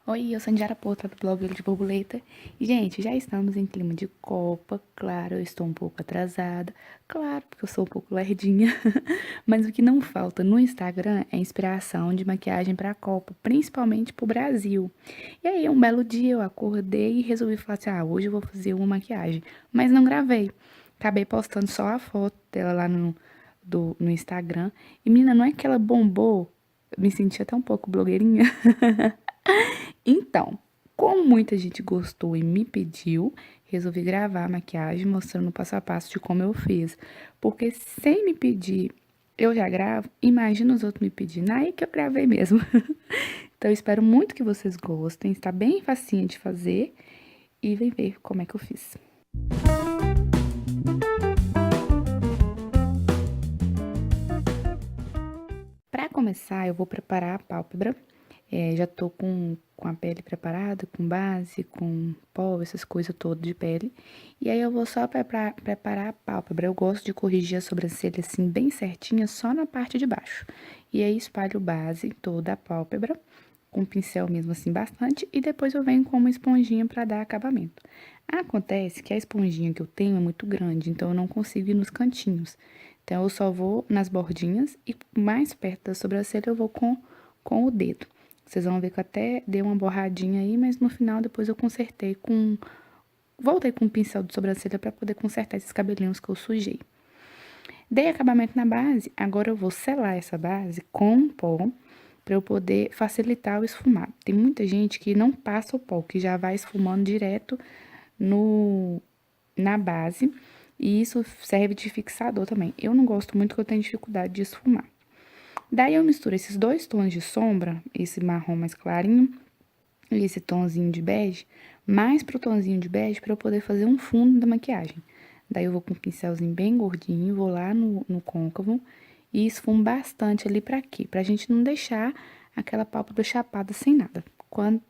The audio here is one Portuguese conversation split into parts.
Oi, eu sou Indiara Porta do blog Olho de Borboleta. E, gente, já estamos em clima de Copa. Claro, eu estou um pouco atrasada. Claro, porque eu sou um pouco lerdinha. Mas o que não falta no Instagram é inspiração de maquiagem para a Copa, principalmente para o Brasil. E aí, um belo dia eu acordei e resolvi falar assim: hoje eu vou fazer uma maquiagem. Mas não gravei. Acabei postando só a foto dela lá no Instagram. E, menina, não é que ela bombou? Eu me senti até um pouco blogueirinha. Então, como muita gente gostou e me pediu, resolvi gravar a maquiagem mostrando o passo a passo de como eu fiz. Porque sem me pedir, eu já gravo, imagina os outros me pedindo, aí que eu gravei mesmo. Então, eu espero muito que vocês gostem, está bem facinho de fazer e vem ver como é que eu fiz. Para começar, eu vou preparar a pálpebra. Já tô com a pele preparada, com base, com pó, essas coisas todas de pele. E aí eu vou só preparar a pálpebra. Eu gosto de corrigir a sobrancelha assim, bem certinha, só na parte de baixo. E aí espalho base toda a pálpebra, com o pincel mesmo assim bastante, e depois eu venho com uma esponjinha para dar acabamento. Acontece que a esponjinha que eu tenho é muito grande, então eu não consigo ir nos cantinhos. Então, eu só vou nas bordinhas e mais perto da sobrancelha eu vou com o dedo. Vocês vão ver que eu até dei uma borradinha aí, mas no final depois eu consertei com... Voltei com um pincel de sobrancelha para poder consertar esses cabelinhos que eu sujei. Dei acabamento na base, agora eu vou selar essa base com pó para eu poder facilitar o esfumado. Tem muita gente que não passa o pó, que já vai esfumando direto no, na base, e isso serve de fixador também. Eu não gosto muito, porque eu tenho dificuldade de esfumar. Daí eu misturo esses dois tons de sombra, esse marrom mais clarinho e esse tonzinho de bege, mais pro tonzinho de bege para eu poder fazer um fundo da maquiagem. Daí eu vou com um pincelzinho bem gordinho, vou lá no côncavo e esfumo bastante ali pra quê? Pra gente não deixar aquela pálpebra chapada sem nada.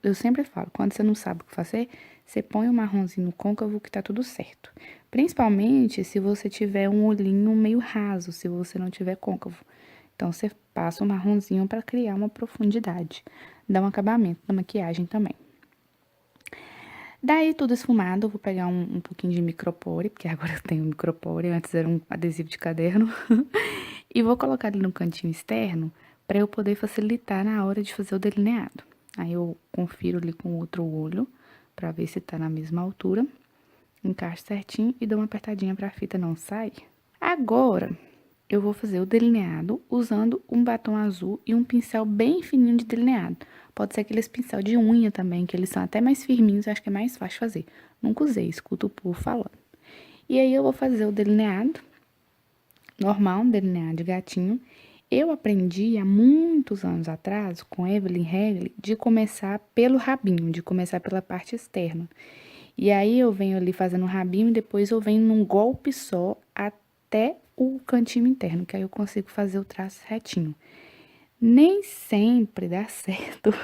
Eu sempre falo, quando você não sabe o que fazer, você põe o marronzinho no côncavo que tá tudo certo. Principalmente se você tiver um olhinho meio raso, se você não tiver côncavo. Então, você passa o marronzinho para criar uma profundidade. Dá um acabamento na maquiagem também. Daí, tudo esfumado, eu vou pegar um pouquinho de micropore, porque agora eu tenho micropore, antes era um adesivo de caderno. E vou colocar ele no cantinho externo, para eu poder facilitar na hora de fazer o delineado. Aí, eu confiro ali com o outro olho, para ver se tá na mesma altura. Encaixo certinho e dou uma apertadinha para a fita não sair. Agora, eu vou fazer o delineado usando um batom azul e um pincel bem fininho de delineado. Pode ser aqueles pincel de unha também, que eles são até mais firminhos, acho que é mais fácil fazer. Nunca usei, escuto o povo falando. E aí eu vou fazer o delineado normal, um delineado de gatinho. Eu aprendi há muitos anos atrás, com Evelyn Hagley, de começar pelo rabinho, de começar pela parte externa. E aí eu venho ali fazendo um rabinho e depois eu venho num golpe só até o cantinho interno, que aí eu consigo fazer o traço retinho. Nem sempre dá certo,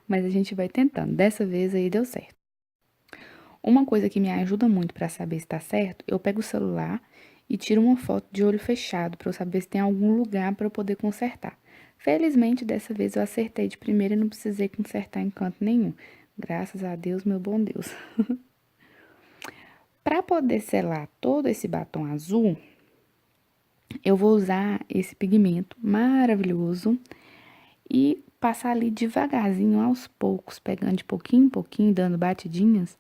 mas a gente vai tentando. Dessa vez aí deu certo. Uma coisa que me ajuda muito para saber se tá certo, eu pego o celular e tiro uma foto de olho fechado para eu saber se tem algum lugar para eu poder consertar. Felizmente, dessa vez eu acertei de primeira e não precisei consertar em canto nenhum. Graças a Deus, meu bom Deus. Para poder selar todo esse batom azul, eu vou usar esse pigmento maravilhoso e passar ali devagarzinho, aos poucos, pegando de pouquinho em pouquinho, dando batidinhas,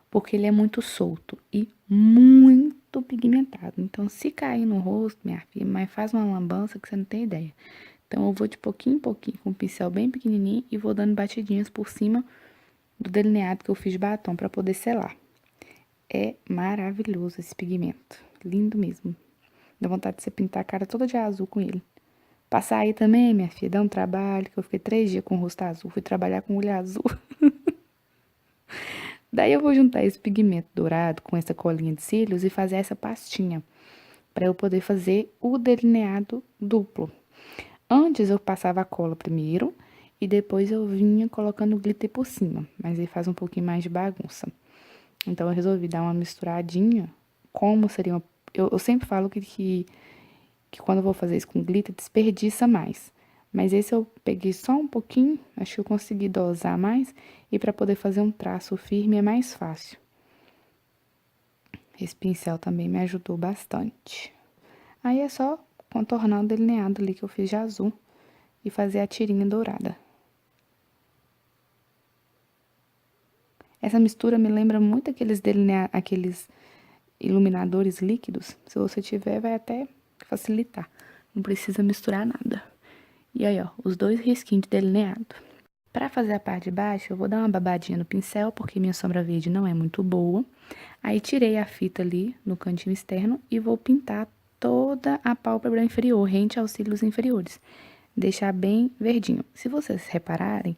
porque ele é muito solto e muito pigmentado. Então, se cair no rosto, minha filha, mas faz uma lambança que você não tem ideia. Então, eu vou de pouquinho em pouquinho, com um pincel bem pequenininho e vou dando batidinhas por cima do delineado que eu fiz de batom para poder selar. É maravilhoso esse pigmento, lindo mesmo. Dá vontade de você pintar a cara toda de azul com ele. Passar aí também, minha filha, dá um trabalho, que eu fiquei 3 dias com o rosto azul, fui trabalhar com olho azul. Daí eu vou juntar esse pigmento dourado com essa colinha de cílios e fazer essa pastinha, para eu poder fazer o delineado duplo. Antes eu passava a cola primeiro e depois eu vinha colocando glitter por cima, mas aí faz um pouquinho mais de bagunça. Então eu resolvi dar uma misturadinha, como seria uma... Eu sempre falo que quando eu vou fazer isso com glitter, desperdiça mais. Mas esse eu peguei só um pouquinho, acho que eu consegui dosar mais, e para poder fazer um traço firme é mais fácil. Esse pincel também me ajudou bastante. Aí é só contornar o delineado ali que eu fiz de azul e fazer a tirinha dourada. Essa mistura me lembra muito aqueles iluminadores líquidos. Se você tiver, vai até facilitar. Não precisa misturar nada. E aí, ó, os dois risquinhos de delineado. Pra fazer a parte de baixo, eu vou dar uma babadinha no pincel, porque minha sombra verde não é muito boa. Aí, tirei a fita ali no cantinho externo e vou pintar toda a pálpebra inferior, rente aos cílios inferiores. Deixar bem verdinho. Se vocês repararem,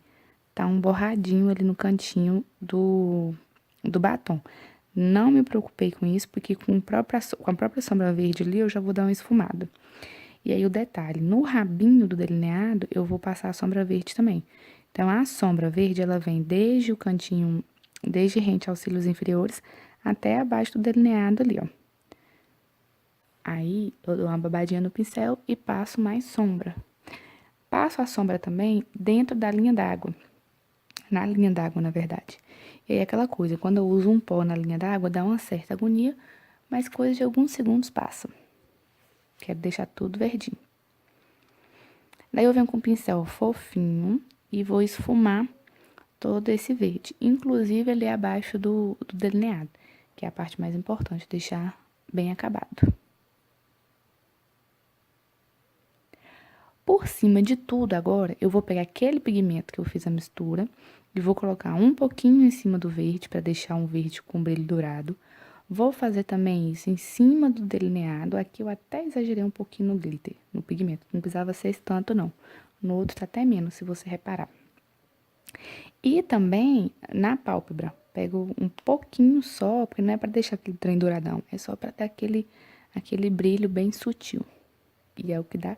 tá um borradinho ali no cantinho do batom. Não me preocupei com isso, porque com a própria sombra verde ali, eu já vou dar uma esfumada. E aí, o detalhe, no rabinho do delineado, eu vou passar a sombra verde também. Então, a sombra verde, ela vem desde o cantinho, desde rente aos cílios inferiores, até abaixo do delineado ali, ó. Aí, eu dou uma babadinha no pincel e passo mais sombra. Passo a sombra também dentro da linha d'água. Na linha d'água, na verdade. E aí, aquela coisa, quando eu uso um pó na linha d'água, dá uma certa agonia, mas coisa de alguns segundos passa. Quero deixar tudo verdinho. Daí, eu venho com o pincel fofinho e vou esfumar todo esse verde. Inclusive, ali abaixo do delineado, que é a parte mais importante, deixar bem acabado. Por cima de tudo agora, eu vou pegar aquele pigmento que eu fiz a mistura e vou colocar um pouquinho em cima do verde, para deixar um verde com brilho dourado. Vou fazer também isso em cima do delineado. Aqui eu até exagerei um pouquinho no glitter, no pigmento. Não precisava ser tanto, não. No outro tá até menos, se você reparar. E também na pálpebra. Pego um pouquinho só, porque não é para deixar aquele trem douradão. É só para dar aquele brilho bem sutil. E é o que dá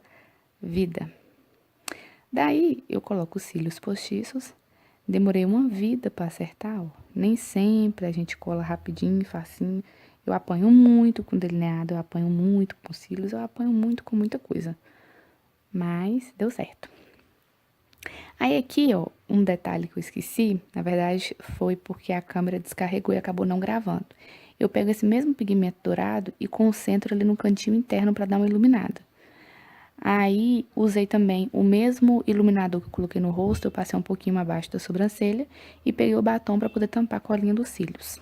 vida. Daí, eu coloco os cílios postiços. Demorei uma vida para acertar, ó. Nem sempre a gente cola rapidinho, facinho. Eu apanho muito com delineado, eu apanho muito com cílios, eu apanho muito com muita coisa. Mas deu certo. Aí aqui, ó, um detalhe que eu esqueci, na verdade, foi porque a câmera descarregou e acabou não gravando. Eu pego esse mesmo pigmento dourado e concentro ali no cantinho interno para dar uma iluminada. Aí, usei também o mesmo iluminador que eu coloquei no rosto, eu passei um pouquinho abaixo da sobrancelha e peguei o batom para poder tampar a colinha dos cílios.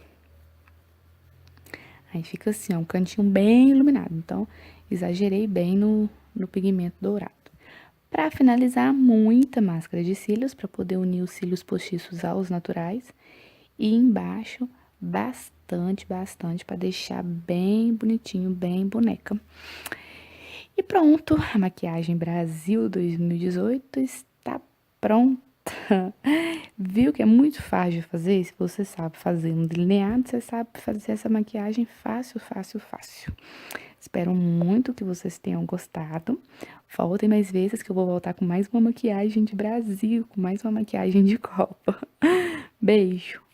Aí fica assim, ó, um cantinho bem iluminado. Então, exagerei bem no pigmento dourado. Para finalizar, muita máscara de cílios para poder unir os cílios postiços aos naturais. E embaixo, bastante para deixar bem bonitinho, bem boneca. E pronto, a maquiagem Brasil 2018 está pronta. Viu que é muito fácil de fazer? Se você sabe fazer um delineado, você sabe fazer essa maquiagem fácil. Espero muito que vocês tenham gostado. Voltem mais vezes que eu vou voltar com mais uma maquiagem de Brasil, com mais uma maquiagem de Copa. Beijo!